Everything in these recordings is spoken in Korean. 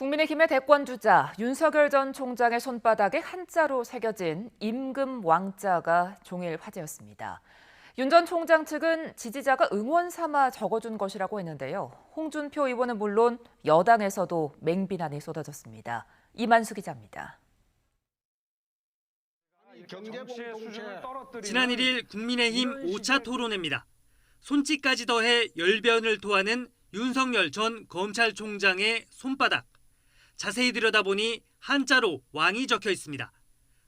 국민의힘의 대권주자 윤석열 전 총장의 손바닥에 한자로 새겨진 임금 왕자가 종일 화제였습니다. 윤 전 총장 측은 지지자가 응원 삼아 적어준 것이라고 했는데요. 홍준표 의원은 물론 여당에서도 맹비난이 쏟아졌습니다. 이만수 기자입니다. 지난 1일 국민의힘 5차 토론회입니다. 손짓까지 더해 열변을 토하는 윤석열 전 검찰총장의 손바닥. 자세히 들여다보니 한자로 왕이 적혀 있습니다.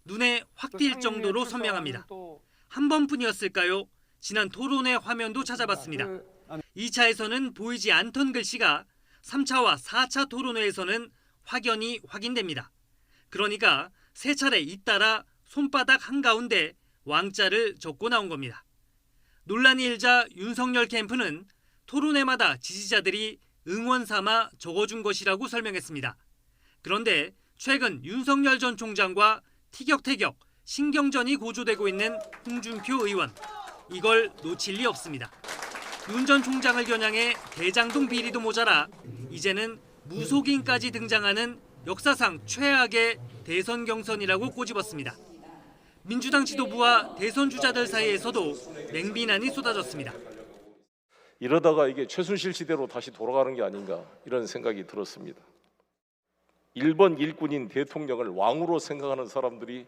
눈에 확 띌 정도로 선명합니다. 한 번뿐이었을까요? 지난 토론회 화면도 찾아봤습니다. 2차에서는 보이지 않던 글씨가 3차와 4차 토론회에서는 확연히 확인됩니다. 그러니까 3차례 잇따라 손바닥 한가운데 왕자를 적고 나온 겁니다. 논란이 일자 윤석열 캠프는 토론회마다 지지자들이 응원 삼아 적어준 것이라고 설명했습니다. 그런데 최근 윤석열 전 총장과 티격태격, 신경전이 고조되고 있는 홍준표 의원. 이걸 놓칠 리 없습니다. 윤 전 총장을 겨냥해 대장동 비리도 모자라 이제는 무속인까지 등장하는 역사상 최악의 대선 경선이라고 꼬집었습니다. 민주당 지도부와 대선 주자들 사이에서도 맹비난이 쏟아졌습니다. 이러다가 이게 최순실 시대로 다시 돌아가는 게 아닌가 이런 생각이 들었습니다. 1번 일꾼인 대통령을 왕으로 생각하는 사람들이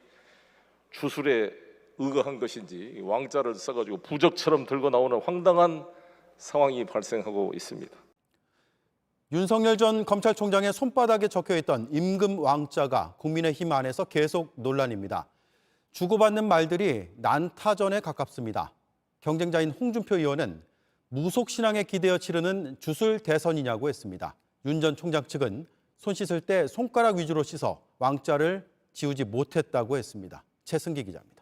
주술에 의거한 것인지 왕자를 써가지고 부적처럼 들고 나오는 황당한 상황이 발생하고 있습니다. 윤석열 전 검찰총장의 손바닥에 적혀있던 임금 왕자가 국민의힘 안에서 계속 논란입니다. 주고받는 말들이 난타전에 가깝습니다. 경쟁자인 홍준표 의원은 무속신앙에 기대어 치르는 주술 대선이냐고 했습니다. 윤 전 총장 측은 손 씻을 때 손가락 위주로 씻어 왕자를 지우지 못했다고 했습니다. 최승기 기자입니다.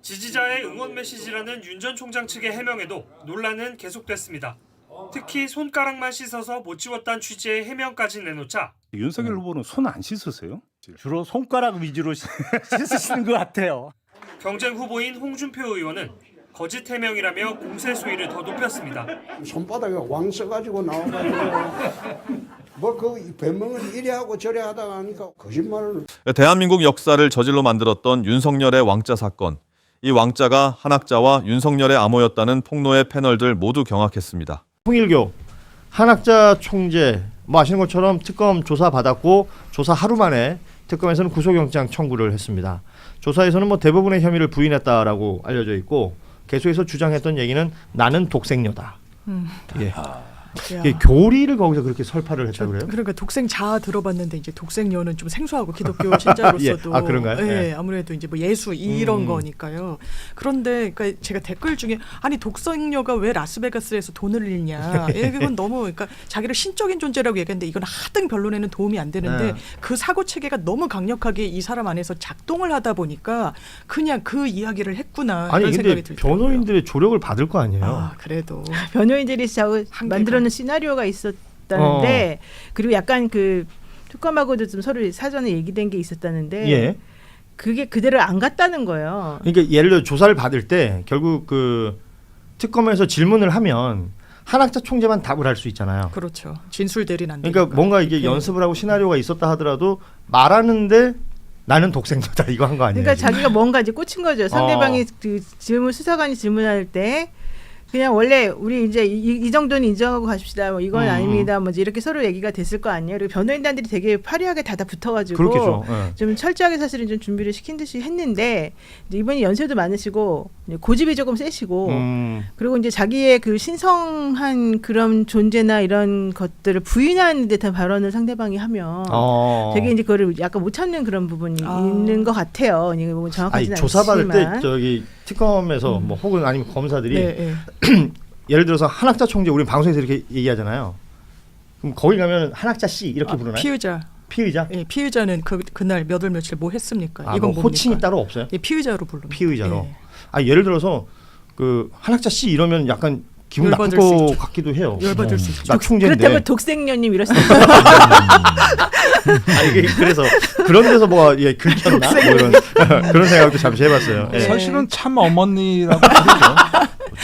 지지자의 응원 메시지라는 윤 전 총장 측의 해명에도 논란은 계속됐습니다. 특히 손가락만 씻어서 못 지웠다는 취지의 해명까지 내놓자 윤석열 후보는 손 안 씻으세요? 주로 손가락 위주로 씻으시는 것 같아요. 경쟁 후보인 홍준표 의원은 거짓 해명이라며 공세 수위를 더 높였습니다. 손바닥에 왕 써가지고 나와가지고 그 변명을 이래 하고 저래 하다가 하니까 거짓말을. 대한민국 역사를 저질러 만들었던 윤석열의 왕자 사건. 이 왕자가 한학자와 윤석열의 암호였다는 폭로의 패널들 모두 경악했습니다. 통일교, 한학자 총재 뭐 아시는 것처럼 특검 조사 받았고 조사 하루 만에 특검에서는 구속영장 청구를 했습니다. 조사에서는 뭐 대부분의 혐의를 부인했다라고 알려져 있고 계속해서 주장했던 얘기는 나는 독생녀다. 예. 교리를 거기서 그렇게 설파를 했다고 그래요? 그러니까 독생 자아 들어봤는데 이제 독생녀는 좀 생소하고 기독교 신자로서도 예. 아, 그런가요? 예, 아무래도 이제 뭐 예수 이런 거니까요. 그런데 그러니까 제가 댓글 중에 아니 독생녀가 왜 라스베가스에서 돈을 잃냐? 이건 너무 그러니까 자기를 신적인 존재라고 얘기했는데 이건 하등 변론에는 도움이 안 되는데 그 사고 체계가 너무 강력하게 이 사람 안에서 작동을 하다 보니까 그냥 그 이야기를 했구나. 아니 이런 근데 생각이 들더라고요. 변호인들의 조력을 받을 거 아니에요? 아, 그래도 변호인들이 만들어놓은 시나리오가 있었다는데 그리고 약간 그 특검하고도 좀 서로 사전에 얘기된 게 있었다는데 예. 그게 그대로 안 갔다는 거예요. 그러니까 예를 들어 조사를 받을 때 결국 그 특검에서 질문을 하면 한학자 총재만 답을 할 수 있잖아요. 그렇죠. 진술 대리는 안 그러니까 되니까. 뭔가 이게 연습을 하고 시나리오가 있었다 하더라도 말하는데 나는 독생자다 이거 한 거 아니에요? 그러니까 지금? 자기가 뭔가 이제 꽂힌 거죠. 상대방이 그 수사관이 질문할 때 그냥 원래 우리 이제 이 정도는 인정하고 가십시다. 뭐 이건 아닙니다. 뭐 이렇게 서로 얘기가 됐을 거 아니에요. 그리고 변호인단들이 되게 화려하게 다 붙어가지고 그렇겠죠. 좀 철저하게 사실은 좀 준비를 시킨 듯이 했는데 이제 이번이 연세도 많으시고 고집이 조금 세시고 그리고 이제 자기의 그 신성한 그런 존재나 이런 것들을 부인하는 듯한 발언을 상대방이 하면 되게 이제 그거를 약간 못 참는 그런 부분이 있는 것 같아요. 이게 뭐 정확하지는 않지만 조사받을 때 저기 특검에서 뭐 혹은 아니면 검사들이 네. 예를 들어서 한학자 총재 우리 방송에서 이렇게 얘기하잖아요. 그럼 거기 가면 한학자 씨 이렇게 부르나요? 피의자? 예, 피의자는 그날 몇 월 며칠 뭐 했습니까? 이건 뭐 호칭이 뭡니까? 따로 없어요? 예, 피의자로 부릅니다. 피의자로. 예. 예를 들어서 그 한학자 씨 이러면 약간 기분 나쁠 열받을 수 것 있죠. 같기도 해요. 열받을 수 있죠. 나 총재인데. 그렇다고 독생녀님 이랬어요. 그래서 그런 데서 뭐가 긁혔나? 뭐 이런 그런 생각도 잠시 해봤어요. 사실은 참 어머니라고 부르죠.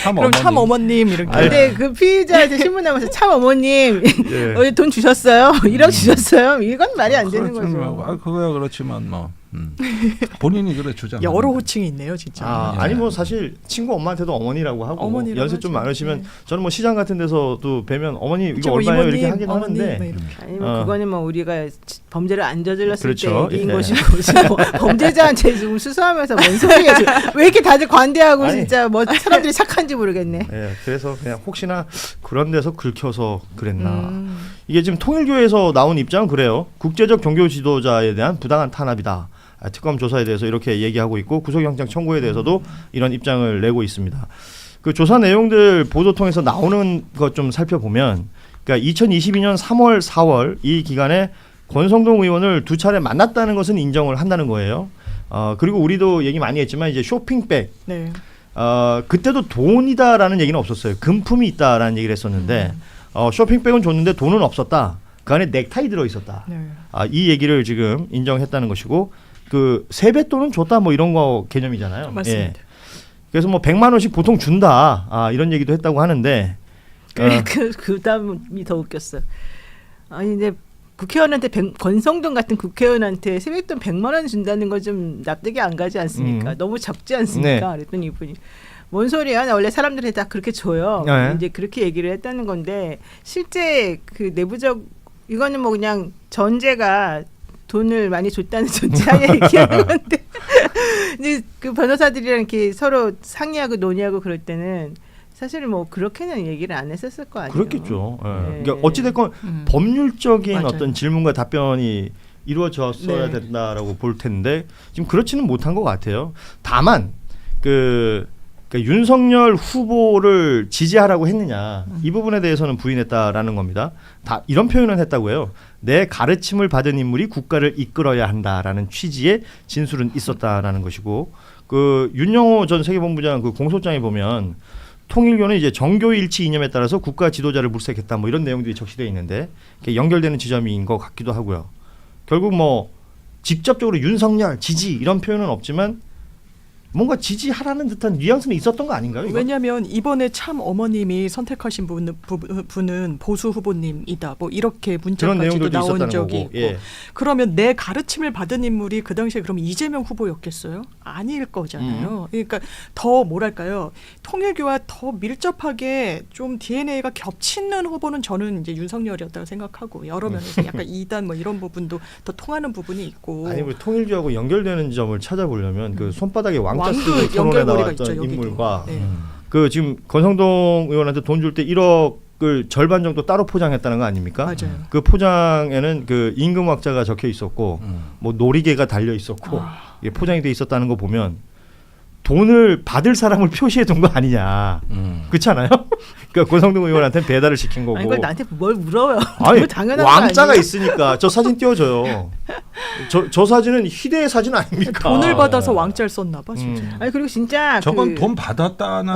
참 그럼 어머니. 참 어머님 이렇게. 근데 그 피의자한테 신문 나면서 참 어머님 예. 어디 돈 주셨어요? 1억 주셨어요? 이건 말이 안 되는 그렇죠. 거죠. 아, 그거야 그렇지만 뭐 본인이 그래 주장. 여러 호칭이 있네요, 진짜. 아니 뭐 사실 친구 엄마한테도 어머니라고 하고 어머니라고 연세 좀 하죠. 많으시면 네. 저는 뭐 시장 같은 데서도 뵈면 어머니 이거 뭐 얼마예요 이모님, 이렇게 하긴 어머니 뭐 하는데 이렇게. 아니 뭐 그거는 뭐 우리가 범죄를 안 저질렀을 그렇죠. 때 얘기인 예. 것이고 지금 뭐 범죄자한테 지금 수사하면서 뭔 소리야 지금. 왜 이렇게 다들 관대하고 아니. 진짜 뭐 사람들이 착한지 모르겠네. 예, 그래서 그냥 혹시나 그런 데서 긁혀서 그랬나. 이게 지금 통일교에서 나온 입장은 그래요. 국제적 종교 지도자에 대한 부당한 탄압이다. 특검 조사에 대해서 이렇게 얘기하고 있고 구속영장 청구에 대해서도 이런 입장을 내고 있습니다. 그 조사 내용들 보도 통해서 나오는 것 좀 살펴보면, 그러니까 2022년 3월, 4월 이 기간에 권성동 의원을 2차례 만났다는 것은 인정을 한다는 거예요. 그리고 우리도 얘기 많이 했지만 이제 쇼핑백. 네. 그때도 돈이다라는 얘기는 없었어요. 금품이 있다라는 얘기를 했었는데 쇼핑백은 줬는데 돈은 없었다. 그 안에 넥타이 들어 있었다. 네. 이 얘기를 지금 인정했다는 것이고, 그 세뱃돈은 줬다 뭐 이런 거 개념이잖아요. 맞습니다. 예. 그래서 뭐 100만 원씩 보통 준다. 이런 얘기도 했다고 하는데 그 다음이 더 웃겼어. 아니 근데 국회의원한테 권성동 같은 국회의원한테 세뱃돈 100만 원 준다는 거 좀 납득이 안 가지 않습니까? 너무 적지 않습니까? 네. 그랬더니 이분이 뭔 소리야? 나 원래 사람들이 다 그렇게 줘요. 네. 이제 그렇게 얘기를 했다는 건데 실제 그 내부적 이거는 뭐 그냥 전제가 돈을 많이 줬다는 전제하에 얘기하는 건데 이제 그 변호사들이랑 이렇게 서로 상의하고 논의하고 그럴 때는 사실 뭐 그렇게는 얘기를 안 했었을 거 아니에요. 그렇겠죠. 예. 네. 그러니까 어찌 됐건 법률적인 맞아요. 어떤 질문과 답변이 이루어졌어야 네. 된다라고 볼 텐데 지금 그렇지는 못한 것 같아요. 다만 그 윤석열 후보를 지지하라고 했느냐 이 부분에 대해서는 부인했다라는 겁니다. 다 이런 표현을 했다고 해요. 내 가르침을 받은 인물이 국가를 이끌어야 한다라는 취지의 진술은 있었다라는 것이고, 그 윤영호 전 세계본부장 그 공소장에 보면 통일교는 이제 정교일치 이념에 따라서 국가 지도자를 물색했다 뭐 이런 내용들이 적시되어 있는데 연결되는 지점인 것 같기도 하고요. 결국 뭐 직접적으로 윤석열 지지 이런 표현은 없지만 뭔가 지지하라는 듯한 뉘앙스는 있었던 거 아닌가요? 이거? 왜냐하면 이번에 참 어머님이 선택하신 분은 보수 후보님이다. 뭐 이렇게 그런 문자까지도 내용들도 나온 있었다는 적이 거고. 있고. 예. 그러면 내 가르침을 받은 인물이 그 당시에 그럼 이재명 후보였겠어요? 아닐 거잖아요. 그러니까 더 뭐랄까요? 통일교와 더 밀접하게 좀 DNA가 겹치는 후보는 저는 이제 윤석열이었다고 생각하고 여러 면에서 약간 이단 뭐 이런 부분도 더 통하는 부분이 있고. 아니 우리 통일교하고 연결되는 점을 찾아보려면 그 손바닥에 왕자 왕도 쓰고 토론에 연결고리가 나왔던 있죠, 여기도. 인물과 네. 그 지금 권성동 의원한테 돈 줄 때 1억을 절반 정도 따로 포장했다는 거 아닙니까? 맞아요. 그 포장에는 그 임금학자가 적혀 있었고 뭐 놀이개가 달려 있었고 이게 포장이 돼 있었다는 거 보면 돈을 받을 사람을 표시해 둔 거 아니냐. 그렇지 않아요? 그러니까 권성동 의원한테는 배달을 시킨 거고. 아니 이걸 나한테 뭘 물어요? 아니, 너무 당연한 거 왕자가 아니에요? 있으니까 저 사진 띄워줘요. 저 사진은 희대의 사진 아닙니까? 돈을 받아서 왕자를 썼나 봐 진짜. 아니 그리고 진짜 저건 그 돈 받았다는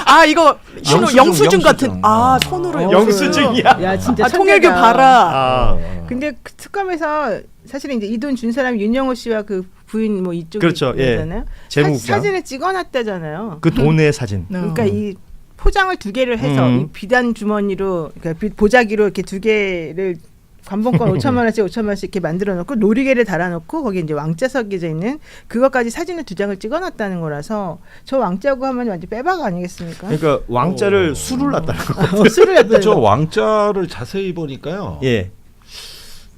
아 이거 신호 영수증, 영수증 같은 영수증. 손으로 영수증이야. 야 진짜 통일교 천재다. 봐라. 근데 그 특검에서 사실은 이제 이 돈 준 사람이 윤영호 씨와 그 부인 뭐 이쪽이잖아요. 그렇죠. 재무국장. 사진을 찍어놨다잖아요. 그 돈의 사진. 그러니까 이 포장을 두 개를 해서 이 비단 주머니로 그러니까 보자기로 이렇게 두 개를 관봉권 5천만 원씩 5천만 원씩 이렇게 만들어 놓고 놀이개를 달아놓고 거기 이제 왕자 적혀져 있는 그것까지 사진을 두 장을 찍어놨다는 거라서 저 왕자고 하면 완전 빼박 아니겠습니까? 그러니까 왕자를 술을 놨다는 거. 술을 근데 놨다는 저 거. 왕자를 자세히 보니까요. 예.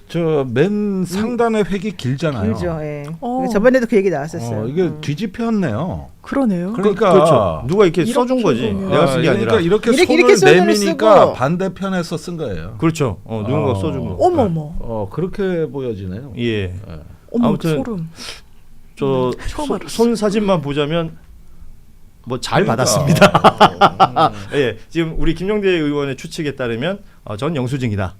저 맨 상단의 획이 길잖아요. 길죠. 예. 저번에도 그 얘기 나왔었어요. 이게 뒤집혔네요. 그러네요. 그러니까 그렇죠. 누가 이렇게 이렇게 써준 거지. 보면. 내가 쓴 게 아니라. 그러니까 이렇게 이렇게 손을 손으로 내미니까 쓰고. 반대편에서 쓴 거예요. 그렇죠. 누군가 써준 거. 어머머. 그렇게 보여지네요. 예. 어머 아무튼 소름. 저 처음 알았어. 손 사진만 보자면 뭐 잘 그러니까. 받았습니다. 예. 지금 우리 김용대 의원의 추측에 따르면 전 영수증이다.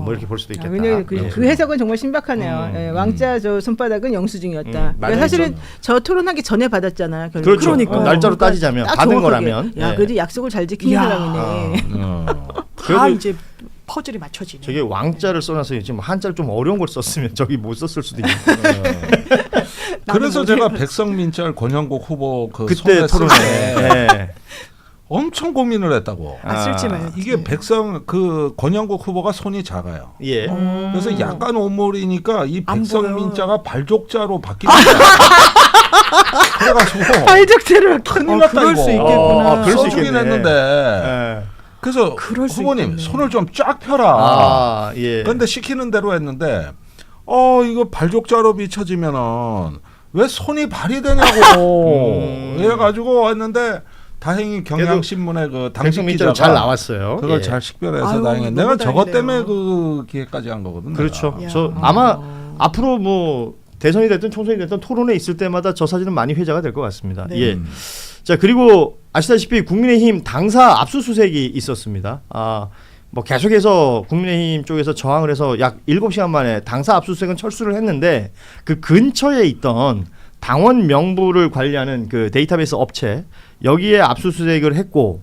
뭐 이렇게 볼 수도 있겠다. 왜냐면 그 해석은 정말 신박하네요. 예, 왕자 저 손바닥은 영수증이었다. 그러니까 맞아요. 사실은 저 토론하기 전에 받았잖아요. 결국. 그렇죠. 그러니까. 날짜로 따지자면 딱 받은 정확하게. 거라면. 야, 예. 그래도 약속을 잘 지키는 야. 사람이네. 다 그래도 이제 퍼즐이 맞춰지네. 저게 왕자를 써놔서 지금 한자를 좀 어려운 걸 썼으면 저기 못 썼을 수도 있는. 그래서 제가 백성민짤 권영국 후보 그 그때 손에 토론회. 예. 엄청 고민을 했다고. 쓸지 말지. 이게 백성 그 권영국 후보가 손이 작아요. 예. 그래서 약간 오물이니까 이 안 백성민자가 발족자로 바뀌는 거야. 그래가지고 발적제를 큰일 났다 그럴 이거. 수 있겠구나. 그럴 수 써주긴 있겠네. 했는데. 예. 그래서 그럴 수 후보님 있겠네. 손을 좀 쫙 펴라. 예. 근데 시키는 대로 했는데 이거 발족자로 비춰지면은 왜 손이 발이 되냐고 해가지고 했는데 다행히 경향신문의 그 당시 백성민자로 기자가 잘 나왔어요. 그걸 예. 잘 식별해서 아유, 다행이에요. 너무 내가 저것 다행이네요. 때문에 그 기획까지 한 거거든. 그렇죠. 내가. 저 아마 앞으로 뭐 대선이 됐든 총선이 됐든 토론회 있을 때마다 저 사진은 많이 회자가 될 것 같습니다. 네. 예. 자, 그리고 아시다시피 국민의힘 당사 압수수색이 있었습니다. 뭐 계속해서 국민의힘 쪽에서 저항을 해서 약 7시간 만에 당사 압수수색은 철수를 했는데 그 근처에 있던 당원 명부를 관리하는 그 데이터베이스 업체 여기에 압수수색을 했고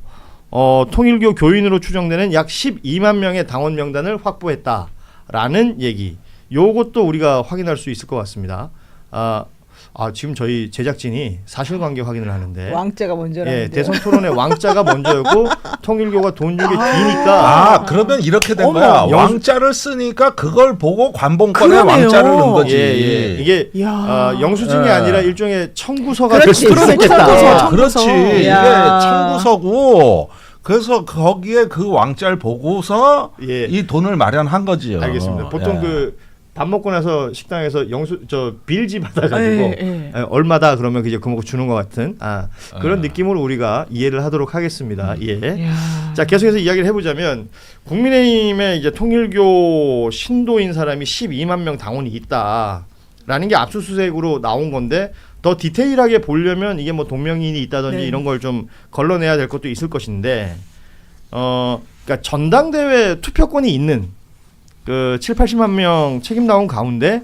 통일교 교인으로 추정되는 약 12만 명의 당원 명단을 확보했다라는 얘기. 요것도 우리가 확인할 수 있을 것 같습니다. 지금 저희 제작진이 사실관계 확인을 하는데 왕자가 먼저라는데. 예, 대선 토론의 왕자가 먼저였고 통일교가 돈 주게 뒤니까 그러면 이렇게 된 어머, 거야. 영- 왕자를 쓰니까 그걸 보고 관봉권에 그러네요. 왕자를 넣은 거지. 이게 이야. 영수증이 예. 아니라 일종의 청구서가 될 그렇지. 수도 있겠다. 청구서. 그렇지. 이게 이야. 청구서고 그래서 거기에 그 왕자를 보고서 예. 이 돈을 마련한 거지요. 알겠습니다. 보통 예. 그 밥 먹고 나서 식당에서 빌지 받아가지고 예. 얼마다 그러면 이제 그 먹고 주는 것 같은 그런 아. 느낌으로 우리가 이해를 하도록 하겠습니다. 예. 이야. 자, 계속해서 이야기를 해보자면 국민의힘의 이제 통일교 신도인 사람이 12만 명 당원이 있다라는 게 압수수색으로 나온 건데 더 디테일하게 보려면 이게 뭐 동명이인이 있다든지 네. 이런 걸 좀 걸러내야 될 것도 있을 것인데 그러니까 전당대회 투표권이 있는 그 7, 80만 명 책임 나온 가운데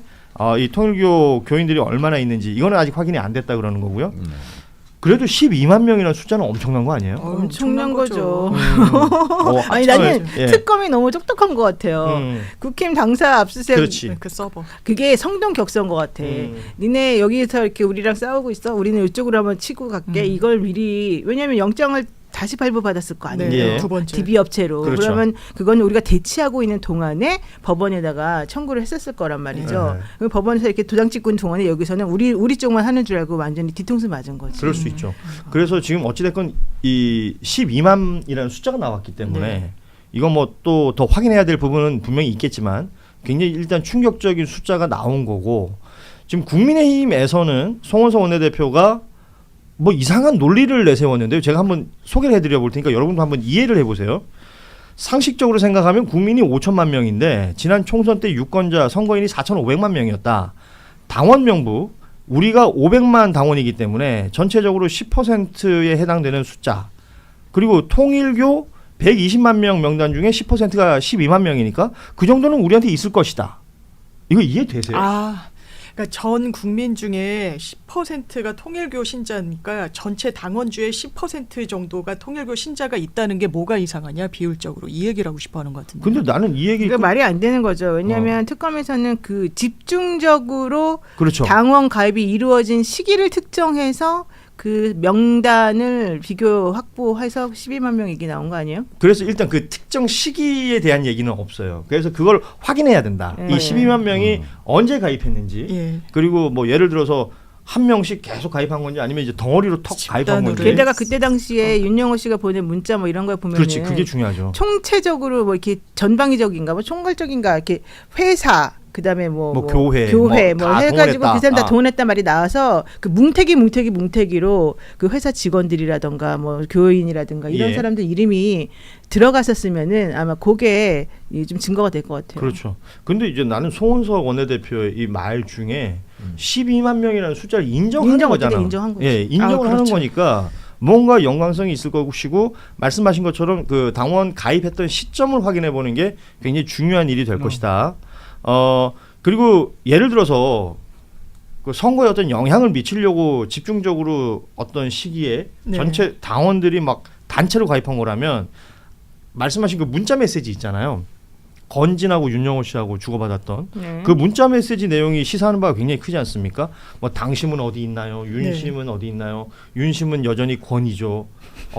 이 통일교 교인들이 얼마나 있는지 이거는 아직 확인이 안 됐다 그러는 거고요. 그래도 12만 명이라는 숫자는 엄청난 거 아니에요? 엄청난 거죠. 아니 합쳐서- 나는 예. 특검이 너무 똑똑한 것 같아요. 국힘 당사 압수수색 그렇지. 그 서버. 그게 성동 격서인 것 같아. 니네 여기서 이렇게 우리랑 싸우고 있어. 우리는 이쪽으로 한번 치고 갈게. 이걸 미리 왜냐하면 영장을 다시 발부받았을 거 아니에요. 예. 두 번째. DB 업체로. 그렇죠. 그러면 그건 우리가 대치하고 있는 동안에 법원에다가 청구를 했었을 거란 말이죠. 그럼 법원에서 이렇게 도장 찍고 있는 동안에 여기서는 우리 쪽만 하는 줄 알고 완전히 뒤통수 맞은 거지. 그럴 수 있죠. 그래서 지금 어찌됐건 이 12만이라는 숫자가 나왔기 때문에 네. 이건 뭐 또 더 확인해야 될 부분은 분명히 있겠지만 굉장히 일단 충격적인 숫자가 나온 거고 지금 국민의힘에서는 송원석 원내대표가 뭐 이상한 논리를 내세웠는데요. 제가 한번 소개를 해드려 볼 테니까 여러분도 한번 이해를 해보세요. 상식적으로 생각하면 국민이 5천만 명인데 지난 총선 때 유권자 선거인이 4,500만 명이었다. 당원 명부 우리가 500만 당원이기 때문에 전체적으로 10%에 해당되는 숫자. 그리고 통일교 120만 명 명단 중에 10%가 12만 명이니까 그 정도는 우리한테 있을 것이다. 이거 이해되세요? 그러니까 전 국민 중에 10%가 통일교 신자니까 전체 당원주의 10% 정도가 통일교 신자가 있다는 게 뭐가 이상하냐 비율적으로 이 얘기를 하고 싶어 하는 것 같은데. 근데 나는 이 얘기 그러니까 말이 안 되는 거죠. 왜냐하면 특검에서는 그 집중적으로 그렇죠. 당원 가입이 이루어진 시기를 특정해서 그 명단을 비교 확보해서 12만 명 얘기 나온 거 아니에요? 그래서 일단 그 특정 시기에 대한 얘기는 없어요. 그래서 그걸 확인해야 된다. 이 12만 명이 언제 가입했는지 예. 그리고 뭐 예를 들어서 한 명씩 계속 가입한 건지 아니면 이제 덩어리로 턱 가입한 건지. 게다가 그때 당시에 윤영호 씨가 보낸 문자 뭐 이런 걸 보면 그렇지, 그게 중요하죠. 총체적으로 뭐 이렇게 전방위적인가 뭐 총괄적인가 이렇게 회사 그다음에 뭐 교회 뭐 다 해가지고 동원했다. 그 사람 다 돈했단 말이 나와서 그 뭉태기로 그 회사 직원들이라던가 뭐 교인이라든가 이런 예. 사람들 이름이 들어갔었으면은 아마 그게 좀 증거가 될 것 같아요. 그렇죠. 근데 이제 나는 송원석 원내대표의 이 말 중에 12만 명이라는 숫자를 인정하는 거잖아. 인정한 거지. 예, 인정을 하는 그렇죠. 거니까 뭔가 연관성이 있을 것이고 말씀하신 것처럼 그 당원 가입했던 시점을 확인해 보는 게 굉장히 중요한 일이 될 것이다. 그리고 예를 들어서 그 선거에 어떤 영향을 미치려고 집중적으로 어떤 시기에 네. 전체 당원들이 막 단체로 가입한 거라면 말씀하신 그 문자 메시지 있잖아요. 건진하고 윤영호 씨하고 주고받았던 그 문자 메시지 내용이 시사하는 바가 굉장히 크지 않습니까? 뭐 당심은 어디 있나요? 윤심은 어디 있나요? 윤심은 여전히 권이죠.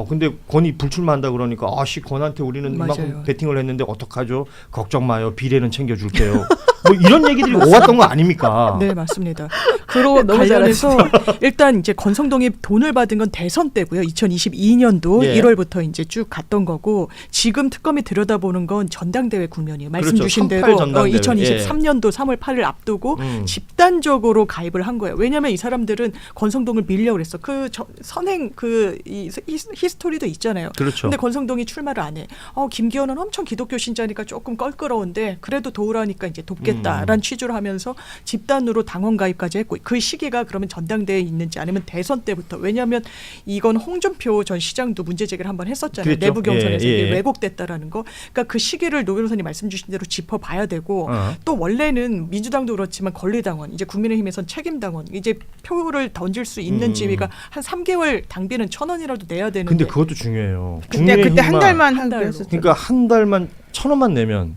근데 권이 불출마한다 그러니까 아씨 권한테 우리는 맞아요. 이만큼 베팅을 했는데 어떡하죠? 걱정 마요. 비례는 챙겨줄게요. 뭐 이런 얘기들이 오갔던 거 아닙니까? 네, 맞습니다. 그로 너무 관련해서 일단 이제 권성동이 돈을 받은 건 대선 때고요. 2022년도 예. 1월부터 이제 쭉 갔던 거고 지금 특검이 들여다보는 건 전당대회 국면이에요. 말씀 그렇죠. 주신 3.8 대로 전당대회. 2023년도 3월 8일 앞두고 집단적으로 가입을 한 거예요. 왜냐하면 이 사람들은 권성동을 밀려고 그랬어. 그 선행 이 히스토리도 있잖아요. 그렇죠. 근데 권성동이 출마를 안 해. 김기현은 엄청 기독교 신자니까 조금 껄끄러운데 그래도 도우라니까 이제 돕겠다라는 취지로 하면서 집단으로 당원 가입까지 했고 그 시기가 그러면 전당대회에 있는지 아니면 대선 때부터 왜냐하면 이건 홍준표 전 시장도 문제 제기를 한번 했었잖아요. 그랬죠. 내부 경선에서 예, 예. 이게 왜곡됐다라는 거. 그러니까 그 시기를 노 변호사님 말씀 주신 대로 짚어봐야 되고 어. 또 원래는 민주당도 그렇지만 권리당원 이제 국민의힘에선 책임당원 이제 표를 던질 수 있는 지위가 한 3개월 당비는 1,000원이라도 내야 되는데 근데 그것도 중요해요. 그때 한 국민의힘만 달만 한 달로. 했었죠. 그러니까 한 달만 1,000원만 내면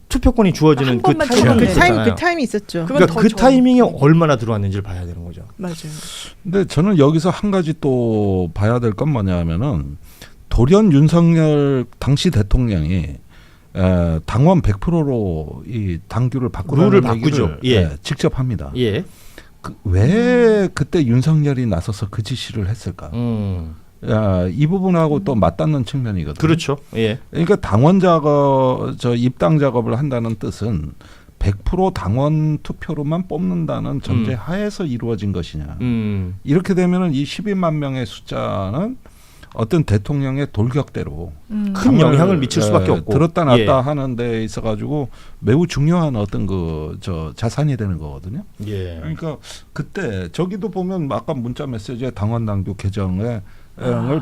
투표권이 주어지는 한 그 번만 타이밍이 주면 그 있었잖아요. 그 타임이 있었죠. 그건 그러니까 더 그 좋은 타이밍에 거죠. 얼마나 들어왔는지를 봐야 되는 거죠. 맞아요. 근데 저는 여기서 한 가지 또 봐야 될 건 뭐냐면은 돌연 윤석열 당시 대통령이 당원 100%로 이 당규를 바꾸라는 룰을 바꾸죠. 얘기를 예. 직접 합니다. 예. 왜 그때 윤석열이 나서서 그 지시를 했을까? 이 부분하고 또 맞닿는 측면이거든요. 그렇죠. 예. 그러니까 입당 작업을 한다는 뜻은 100% 당원 투표로만 뽑는다는 전제 하에서 이루어진 것이냐. 이렇게 되면은 이 12만 명의 숫자는 어떤 대통령의 돌격대로 큰 영향을 미칠 수밖에 없고 들었다 놨다 예. 하는 데 있어 가지고 매우 중요한 어떤 자산이 되는 거거든요. 예. 그러니까 그때 저기도 보면 아까 문자 메시지에 당원당규 개정을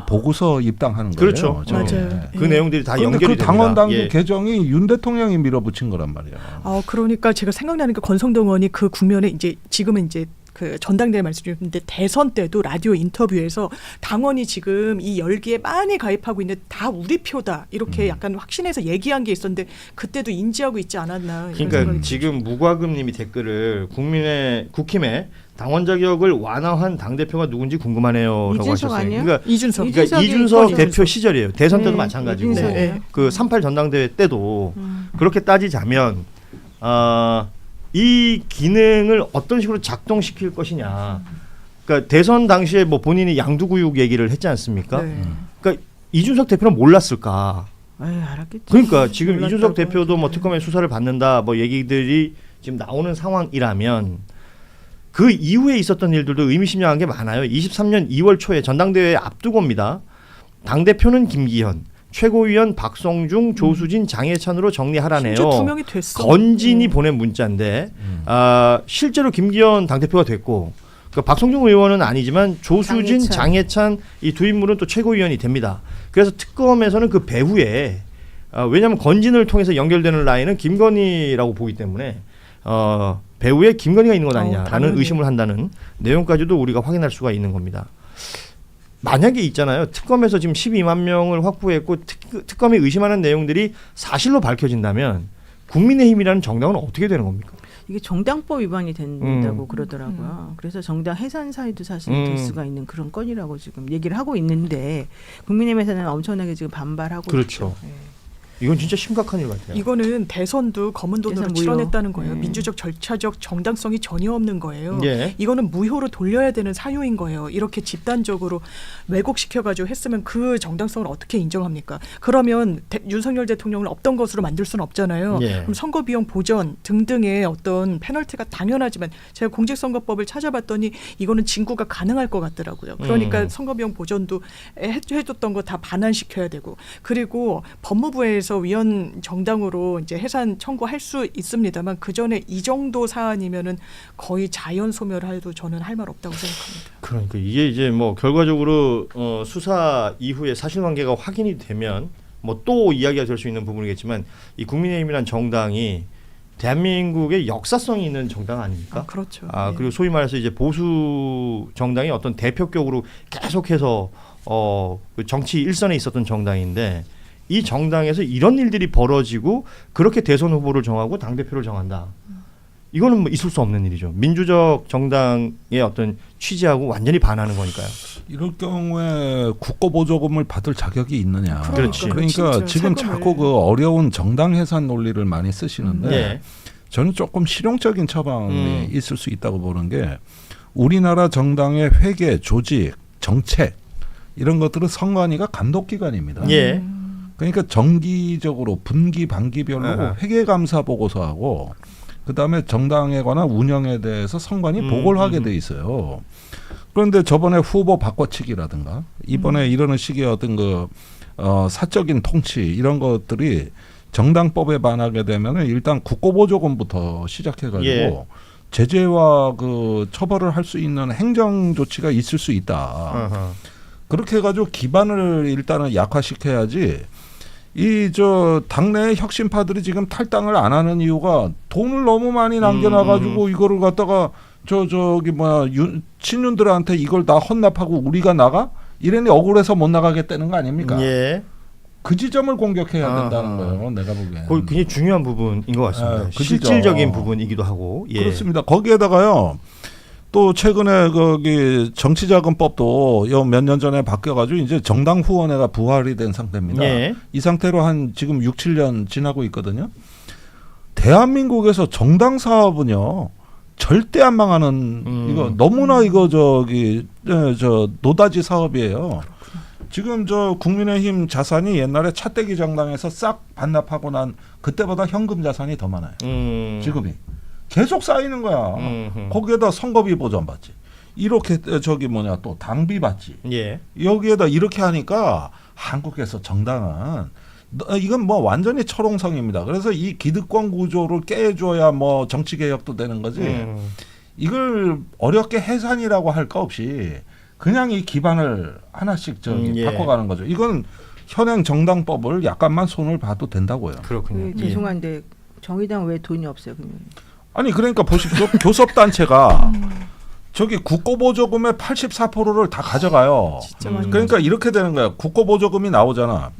보고서 입당하는 거예요. 그렇죠. 맞아요. 그 내용들이 다 그런데 연결이 그 됩니다. 당원당규 예. 개정이 윤 대통령이 밀어붙인 거란 말이야. 그러니까 제가 생각나는 게 권성동 의원이 그 국면에 이제 지금은 이제 그 전당대회 말씀드렸는데 대선 때도 라디오 인터뷰에서 당원이 지금 이 열기에 많이 가입하고 있는데 다 우리 표다 이렇게 약간 확신해서 얘기한 게 있었는데 그때도 인지하고 있지 않았나. 이런 그러니까 생각이 지금 무과금님이 댓글을 국힘의 당원 자격을 완화한 당 대표가 누군지 궁금하네요라고 이준석 하셨어요. 아니에요? 그러니까 이준석. 이준석 이준석. 대표 시절이에요. 대선 때도 마찬가지고 이준석. 네. 그 38 전당대회 때도 그렇게 따지자면 이 기능을 어떤 식으로 작동시킬 것이냐. 그러니까 대선 당시에 뭐 본인이 양두구육 얘기를 했지 않습니까? 네. 그러니까 이준석 대표는 몰랐을까? 알았겠지. 그러니까 지금 몰랐다고 이준석 대표도 뭐 특검에 수사를 받는다 뭐 얘기들이 지금 나오는 상황이라면 그 이후에 있었던 일들도 의미심장한 게 많아요. 23년 2월 초에 전당대회 앞두고입니다. 당대표는 김기현, 최고위원 박성중, 조수진, 장해찬으로 정리하라네요. 심지어 2명이 됐어. 건진이 보낸 문자인데 실제로 김기현 당대표가 됐고 그러니까 박성중 의원은 아니지만 조수진, 장해찬 이 두 인물은 또 최고위원이 됩니다. 그래서 특검에서는 그 배후에 왜냐하면 건진을 통해서 연결되는 라인은 김건희라고 보기 때문에 배후에 김건희가 있는 것 아니냐라는 당연히. 의심을 한다는 내용까지도 우리가 확인할 수가 있는 겁니다. 만약에 있잖아요. 특검에서 지금 12만 명을 확보했고 특검이 의심하는 내용들이 사실로 밝혀진다면 국민의힘이라는 정당은 어떻게 되는 겁니까? 이게 정당법 위반이 된다고 그러더라고요. 그래서 정당 해산 사유도 사실 될 수가 있는 그런 건이라고 지금 얘기를 하고 있는데 국민의힘에서는 엄청나게 지금 반발하고 그렇죠. 있죠. 예. 이건 진짜 심각한 일 같아요. 이거는 대선도 검은 돈으로 대선 무효. 치러냈다는 거예요. 네. 민주적 절차적 정당성이 전혀 없는 거예요. 예. 이거는 무효로 돌려야 되는 사유인 거예요. 이렇게 집단적으로 왜곡시켜가지고 했으면 그 정당성을 어떻게 인정합니까? 그러면 윤석열 대통령을 없던 것으로 만들 수는 없잖아요. 예. 그럼 선거비용 보전 등등의 어떤 페널티가 당연하지만 제가 공직선거법을 찾아봤더니 이거는 징구가 가능할 것 같더라고요. 그러니까 선거비용 보전도 해줬던 거 다 반환시켜야 되고 그리고 법무부에서 위헌 정당으로 이제 해산 청구할 수 있습니다만 그 전에 이 정도 사안이면은 거의 자연 소멸해도 저는 할 말 없다고 생각합니다. 그러니까 이게 이제 뭐 결과적으로 수사 이후에 사실관계가 확인이 되면 뭐 또 이야기가 될 수 있는 부분이겠지만 이 국민의힘이란 정당이 대한민국의 역사성이 있는 정당 아닙니까? 그렇죠. 그리고 소위 말해서 이제 보수 정당이 어떤 대표격으로 계속해서 그 정치 일선에 있었던 정당인데 이 정당에서 이런 일들이 벌어지고 그렇게 대선 후보를 정하고 당대표를 정한다. 이거는 뭐 있을 수 없는 일이죠. 민주적 정당의 어떤 취지하고 완전히 반하는 거니까요. 이럴 경우에 국고보조금을 받을 자격이 있느냐. 그렇지. 그러니까 진짜 지금 세금을. 자꾸 그 어려운 정당 해산 논리를 많이 쓰시는데 예. 저는 조금 실용적인 처방이 있을 수 있다고 보는 게 우리나라 정당의 회계, 조직, 정책 이런 것들은 선관위가 감독기관입니다. 예. 그러니까 정기적으로 분기, 반기별로 아하. 회계감사 보고서하고 그다음에 정당에 관한 운영에 대해서 선관위 보고를 하게 돼 있어요. 그런데 저번에 후보 바꿔치기라든가 이번에 이러는 식의 어떤 그 사적인 통치 이런 것들이 정당법에 반하게 되면은 일단 국고보조금부터 시작해가지고 예. 제재와 그 처벌을 할 수 있는 행정 조치가 있을 수 있다. 아하. 그렇게 해가지고 기반을 일단은 약화시켜야지. 이 저 당내 혁신파들이 지금 탈당을 안 하는 이유가 돈을 너무 많이 남겨놔가지고 이거를 갖다가 저기 뭐야 친윤들한테 이걸 다 헌납하고 우리가 나가 이랬니 억울해서 못 나가겠다는 거 아닙니까? 예. 그 지점을 공격해야 된다는 아하. 거예요. 내가 보기엔. 그거 굉장히 중요한 부분인 것 같습니다. 그죠. 실질적인 부분이기도 하고. 예. 그렇습니다. 거기에다가요. 또 최근에 거기 정치자금법도 몇 년 전에 바뀌어가지고 이제 정당 후원회가 부활이 된 상태입니다. 예. 이 상태로 한 지금 6, 7년 지나고 있거든요. 대한민국에서 정당 사업은요 절대 안 망하는 이거 너무나 이거 저 노다지 사업이에요. 지금 저 국민의힘 자산이 옛날에 차떼기 정당에서 싹 반납하고 난 그때보다 현금 자산이 더 많아요. 지금이 계속 쌓이는 거야. 거기에다 선거비 보전 받지. 이렇게 또 당비 받지. 예. 여기에다 이렇게 하니까 한국에서 정당은 이건 뭐 완전히 철옹성입니다. 그래서 이 기득권 구조를 깨줘야 뭐 정치 개혁도 되는 거지. 이걸 어렵게 해산이라고 할 거 없이 그냥 이 기반을 하나씩 예. 바꿔가는 거죠. 이건 현행 정당법을 약간만 손을 봐도 된다고요. 그렇군요. 그, 죄송한데 정의당 왜 돈이 없어요? 그러면 아니 그러니까 보십시오. 교섭단체가 저기 국고보조금의 84%를 다 가져가요. 진짜 많이 그러니까 이렇게 되는 거야. 국고보조금이 나오잖아.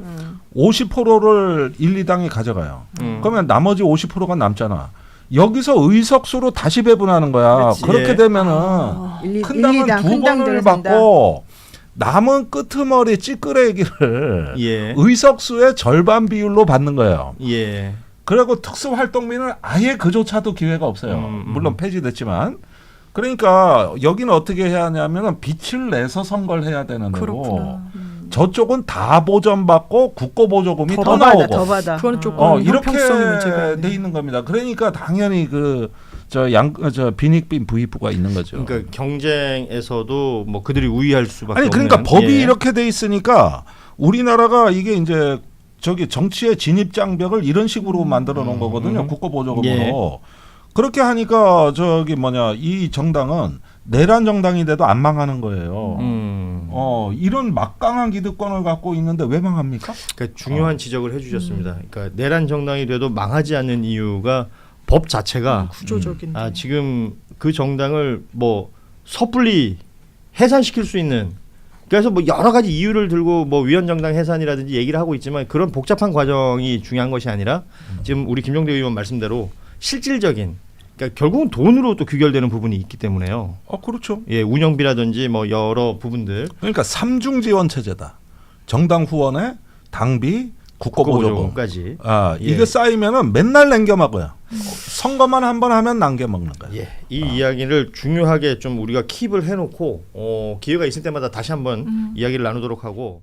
50%를 1, 2당이 가져가요. 그러면 나머지 50%가 남잖아. 여기서 의석수로 다시 배분하는 거야. 그렇지. 그렇게 예. 되면은 큰 당은 두 번을 받고 남은 끄트머리 찌끄레기를 예. 의석수의 절반 비율로 받는 거예요. 예. 그리고 특수활동비는 아예 그조차도 기회가 없어요. 물론 폐지됐지만. 그러니까 여기는 어떻게 해야 하냐면 빛을 내서 선거를 해야 되는 데고 그렇구나. 저쪽은 다 보전받고 국고보조금이 더 받아, 나오고 더 받아. 그건 조금 이렇게 형평성 문제가 돼 있는 겁니다. 그러니까 당연히 저 빈익빈 부익부가 있는 거죠. 그러니까 경쟁에서도 뭐 그들이 우위할 수밖에 아니 없는. 그러니까 법이 예. 이렇게 돼 있으니까 우리나라가 이게 이제 저기 정치의 진입 장벽을 이런 식으로 만들어 놓은 거거든요. 국고보조금으로. 예. 그렇게 하니까 이 정당은 내란 정당이 돼도 안 망하는 거예요. 이런 막강한 기득권을 갖고 있는데 왜 망합니까? 그러니까 중요한 지적을 해주셨습니다. 그러니까 내란 정당이 돼도 망하지 않는 이유가 법 자체가 구조적인. 지금 그 정당을 뭐 섣불리 해산시킬 수 있는, 그래서 뭐 여러 가지 이유를 들고 뭐 위헌정당 해산이라든지 얘기를 하고 있지만 그런 복잡한 과정이 중요한 것이 아니라 지금 우리 김종대 의원 말씀대로 실질적인, 그러니까 결국은 돈으로 또 귀결되는 부분이 있기 때문에요. 그렇죠. 예, 운영비라든지 뭐 여러 부분들. 그러니까 삼중 지원 체제다. 정당 후원에 당비, 국고보조금까지. 예. 이게 쌓이면은 맨날 남겨 먹어요. 선거만 한 번 하면 남겨 먹는 거예요. 예, 이 이야기를 중요하게 좀 우리가 킵을 해놓고 기회가 있을 때마다 다시 한번 이야기를 나누도록 하고.